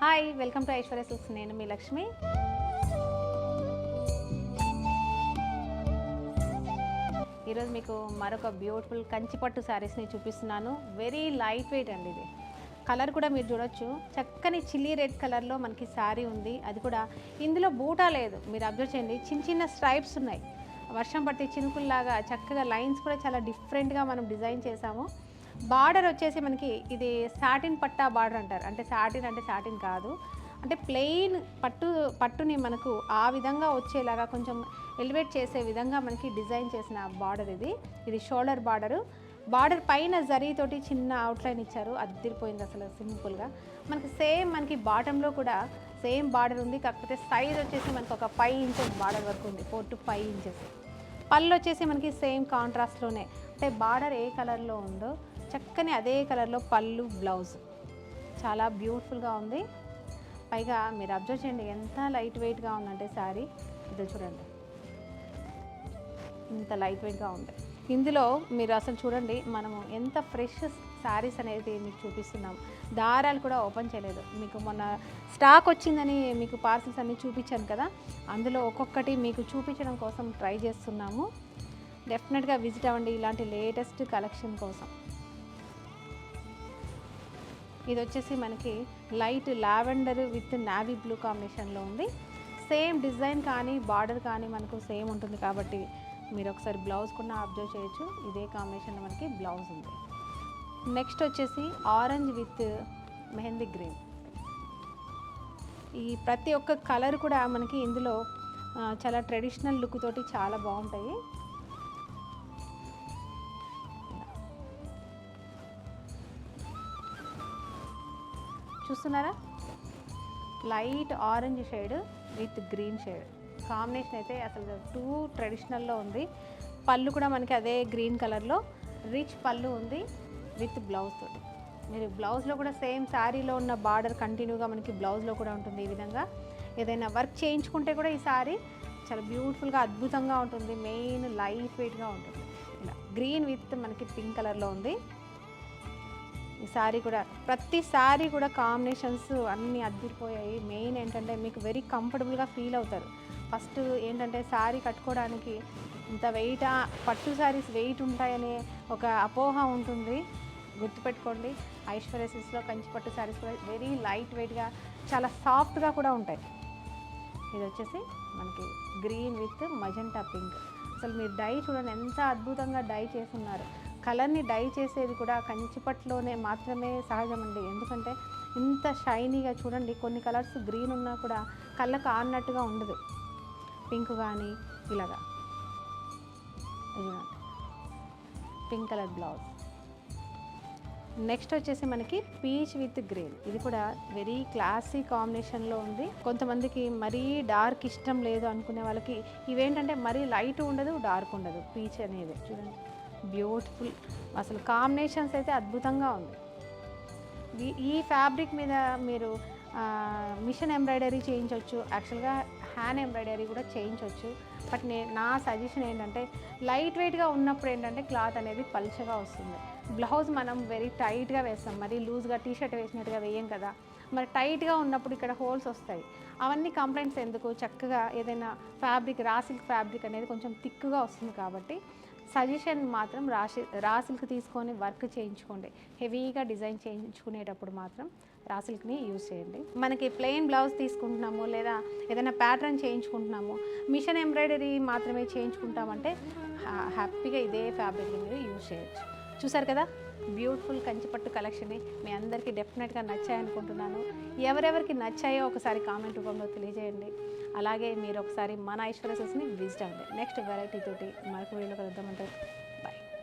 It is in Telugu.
Hi welcome to Aishwarya silks. నేను మీ లక్ష్మి. ఈరోజు మీకు మరొక బ్యూటిఫుల్ కంచిపట్టు శారీస్ని చూపిస్తున్నాను. వెరీ లైట్ వెయిట్ అండి. ఇది కలర్ కూడా మీరు చూడొచ్చు, చక్కని చిల్లీ రెడ్ కలర్లో మనకి శారీ ఉంది. అది కూడా ఇందులో బూటా లేదు, మీరు అబ్జర్వ్ చేయండి. చిన్న చిన్న స్ట్రైప్స్ ఉన్నాయి, వర్షం పడితే చినుకుల్లాగా చక్కగా లైన్స్ కూడా చాలా డిఫరెంట్గా మనం డిజైన్ చేసాము. బార్డర్ వచ్చేసి మనకి ఇది సాటిన్ పట్టా బార్డర్ అంటారు. అంటే సాటిన్ కాదు, అంటే ప్లెయిన్ పట్టుని మనకు ఆ విధంగా వచ్చేలాగా కొంచెం ఎలివేట్ చేసే విధంగా మనకి డిజైన్ చేసిన బార్డర్ ఇది షోల్డర్ బార్డర్ పైన జరీతోటి చిన్న అవుట్లైన్ ఇచ్చారు. అదిరిపోయింది అసలు సింపుల్గా. మనకి బాటంలో కూడా సేమ్ బార్డర్ ఉంది, కాకపోతే సైజ్ వచ్చేసి మనకు ఒక 5 ఇంచెస్ బార్డర్ వరకు ఉంది, 4 to 5 ఇంచెస్. పళ్ళు వచ్చేసి మనకి సేమ్ కాంట్రాస్ట్లోనే, అంటే బార్డర్ ఏ కలర్లో ఉందో చక్కని అదే కలర్లో పళ్ళు, బ్లౌజ్ చాలా బ్యూటిఫుల్గా ఉంది. పైగా మీరు అబ్జర్వ్ చేయండి ఎంత లైట్ వెయిట్గా ఉందంటే శారీ. ఇది చూడండి ఇంత లైట్ వెయిట్గా ఉంది. ఇందులో మీరు అసలు చూడండి, మనము ఎంత ఫ్రెష్ శారీస్ అనేది మీకు చూపిస్తున్నాం. దారాలు కూడా ఓపెన్ చేయలేదు. మీకు మొన్న స్టాక్ వచ్చిందని మీకు పార్సల్స్ అన్నీ చూపించాను కదా, అందులో ఒక్కొక్కటి మీకు చూపించడం కోసం ట్రై చేస్తున్నాము. డెఫినెట్గా విజిట్ అవ్వండి ఇలాంటి లేటెస్ట్ కలెక్షన్ కోసం. ఇది వచ్చేసి మనకి light lavender with navy blue కాంబినేషన్లో ఉంది. సేమ్ డిజైన్ కానీ బార్డర్ కానీ మనకు సేమ్ ఉంటుంది కాబట్టి మీరు ఒకసారి బ్లౌజ్ కూడా అబ్జర్వ్ చేయొచ్చు. ఇదే కాంబినేషన్లో మనకి బ్లౌజ్ ఉంది. నెక్స్ట్ వచ్చేసి ఆరెంజ్ విత్ మెహందీ గ్రీన్. ఈ ప్రతి ఒక్క కలర్ కూడా మనకి ఇందులో చాలా ట్రెడిషనల్ లుక్ తోటి చాలా బాగుంటాయి. చూస్తున్నారా, light orange shade with green shade combination అయితే అసలు టూ ట్రెడిషనల్లో ఉంది. పళ్ళు కూడా మనకి అదే గ్రీన్ కలర్లో రిచ్ పళ్ళు ఉంది విత్ బ్లౌజ్ తోటి. మీరు బ్లౌజ్లో కూడా సేమ్ శారీలో ఉన్న బార్డర్ కంటిన్యూగా మనకి బ్లౌజ్లో కూడా ఉంటుంది. ఈ విధంగా ఏదైనా వర్క్ చేయించుకుంటే కూడా ఈ శారీ చాలా బ్యూటిఫుల్గా అద్భుతంగా ఉంటుంది. మెయిన్ లైట్ వెయిట్గా ఉంటుంది. ఇలా గ్రీన్ విత్ మనకి పింక్ కలర్లో ఉంది ఈ శారీ కూడా. ప్రతి శారీ కూడా కాంబినేషన్స్ అన్నీ అద్దిరిపోయాయి. మెయిన్ ఏంటంటే మీకు వెరీ కంఫర్టబుల్గా ఫీల్ అవుతారు. ఫస్ట్ ఏంటంటే శారీ కట్టుకోవడానికి ఇంత వెయిట్, పట్టు శారీస్ వెయిట్ ఉంటాయనే ఒక అపోహ ఉంటుంది. గుర్తుపెట్టుకోండి, ఐశ్వర్య సిల్క్స్లో కంచి పట్టు శారీస్ కూడా వెరీ లైట్ వెయిట్గా చాలా సాఫ్ట్గా కూడా ఉంటాయి. ఇది వచ్చేసి మనకి గ్రీన్ విత్ మజెంటా పింక్. అసలు మీరు డై చూడండి ఎంత అద్భుతంగా డై చేస్తున్నారు. కలర్ని డై చేసేది కూడా కంచిపట్టులోనే మాత్రమే సహజమండి. ఎందుకంటే ఇంత షైనీగా చూడండి, కొన్ని కలర్స్ గ్రీన్ ఉన్నా కూడా కళ్ళకు ఆడినట్టుగా ఉండదు. పింక్ కానీ ఇలాగా పింక్ కలర్ బ్లౌజ్. నెక్స్ట్ వచ్చేసి మనకి పీచ్ విత్ గ్రీన్. ఇది కూడా వెరీ క్లాసీ కాంబినేషన్లో ఉంది. కొంతమందికి మరీ డార్క్ ఇష్టం లేదు అనుకునే వాళ్ళకి ఇవేంటంటే మరీ లైట్ ఉండదు, డార్క్ ఉండదు. పీచ్ అనేది చూడండి బ్యూటిఫుల్. అసలు కాంబినేషన్స్ అయితే అద్భుతంగా ఉంది. ఈ ఫ్యాబ్రిక్ మీద మీరు మిషన్ ఎంబ్రాయిడరీ చేయించవచ్చు, యాక్చువల్గా హ్యాండ్ ఎంబ్రాయిడరీ కూడా చేయించవచ్చు. బట్ నా సజెషన్ ఏంటంటే లైట్ వెయిట్గా ఉన్నప్పుడు ఏంటంటే క్లాత్ అనేది పల్చగా వస్తుంది. బ్లౌజ్ మనం వెరీ టైట్గా వేస్తాం, మరి లూజ్గా టీషర్ట్ వేసినట్టుగా వేయం కదా. మరి టైట్గా ఉన్నప్పుడు ఇక్కడ హోల్స్ వస్తాయి. అవన్నీ కంప్లైంట్స్ ఎందుకు, చక్కగా ఏదైనా ఫ్యాబ్రిక్ రా సిల్క్ ఫ్యాబ్రిక్ అనేది కొంచెం థిక్గా వస్తుంది. కాబట్టి సజెషన్ మాత్రం రా సిల్క్ తీసుకొని వర్క్ చేయించుకోండి. హెవీగా డిజైన్ చేయించుకునేటప్పుడు మాత్రం రా సిల్క్ని యూజ్ చేయండి. మనకి ప్లెయిన్ బ్లౌజ్ తీసుకుంటున్నాము లేదా ఏదైనా ప్యాటర్న్ చేయించుకుంటున్నాము, మిషన్ ఎంబ్రాయిడరీ మాత్రమే చేయించుకుంటామంటే హ్యాపీగా ఇదే ఫ్యాబ్రిక్ని మీరు యూజ్ చేయొచ్చు. చూసారు కదా బ్యూటిఫుల్ కంచిపట్టు కలెక్షన్ని. మీ అందరికీ డెఫినెట్గా నచ్చాయనుకుంటున్నాను. ఎవరెవరికి నచ్చాయో ఒకసారి కామెంట్ రూపంలో తెలియజేయండి. అలాగే మీరు ఒకసారి మన ఐశ్వర్య సిల్క్స్ని విజిట్ అవ్వండి. నెక్స్ట్ వెరైటీ తోటి మరొక వీడియోలో కలుద్దామంటారు.